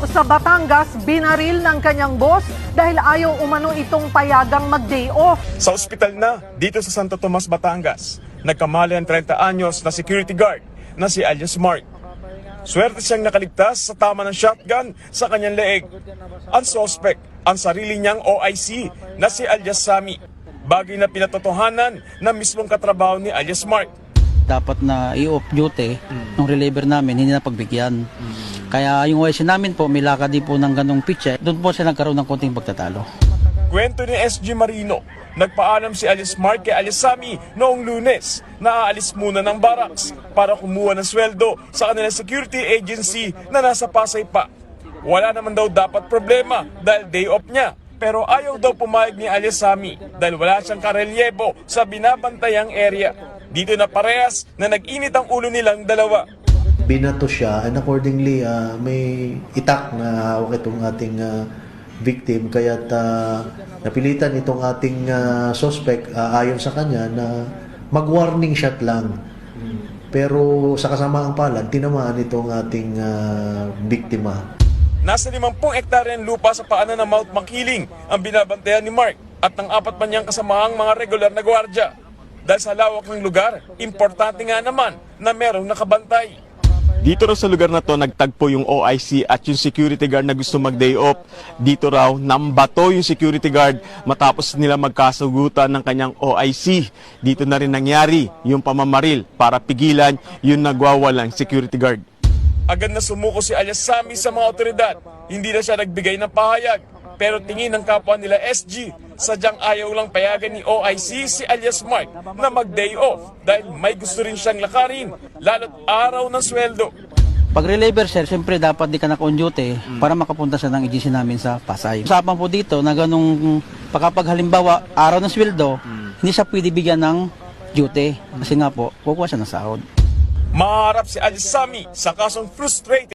sa Batangas, binaril ng kanyang boss dahil ayaw umano itong payagang mag-day off. Sa ospital na, dito sa Santo Tomas, Batangas, nagkamali ang 30 anyos na security guard na si alias Mark. Swerte siyang nakaligtas sa tama ng shotgun sa kanyang leeg. Ang suspect, ang sarili niyang OIC na si alias Sammy. Bagay na pinatotohanan na mismong katrabaho ni alias Mark. Dapat na i-off duty ng reliever namin, hindi na pagbigyan. Kaya yung OIC namin po, may lakad din po ng ganong pitch. Doon po siya nagkaroon ng konting pagtatalo. Kwento ni SG Marino, nagpaalam si alias Mark kay alias Sammy noong Lunes na aalis muna ng barracks para kumuha ng sweldo sa kanilang security agency na nasa Pasay pa. Wala naman daw dapat problema dahil day off niya. Pero ayaw daw pumayag ni alias Sammy dahil wala siyang karelyebo sa binabantayang area. Dito na parehas na nag-init ang ulo nilang dalawa. Binato siya and accordingly may itak na hawak itong ating victim kaya napilitan itong ating suspect ayon sa kanya na mag-warning shot lang. Pero sa kasamaang palad, tinamaan itong ating biktima. Nasa 50 hektaryang lupa sa paanan ng Mount Makiling ang binabantayan ni Mark at ng 4 pa niyang kasamahang mga regular na gwardya. Dahil sa lawak ng lugar, importante nga naman na merong nakabantay. Dito raw sa lugar na to nagtagpo yung OIC at yung security guard na gusto mag-day off. Dito raw nambato yung security guard matapos nila magkasugutan ng kanyang OIC. Dito na rin nangyari yung pamamaril para pigilan yung nagwawalang security guard. Agad na sumuko si alias Sammy sa mga otoridad. Hindi na siya nagbigay ng pahayag. Pero tingin ng kapwa nila SG, sadyang ayaw lang payagan ni OIC si alias Mark na mag-day off dahil may gusto rin siyang lakarin, lalo't araw ng sweldo. Pag reliever, sir, siyempre dapat di ka naka-on duty para makapunta siya ng agency namin sa Pasay. Usapan po dito na ganung kapag halimbawa araw ng sweldo, hindi siya pwede bigyan ng duty kasi nga po, kukuha siya ng sahod. Maharap si alias Sammy sa kasong frustrated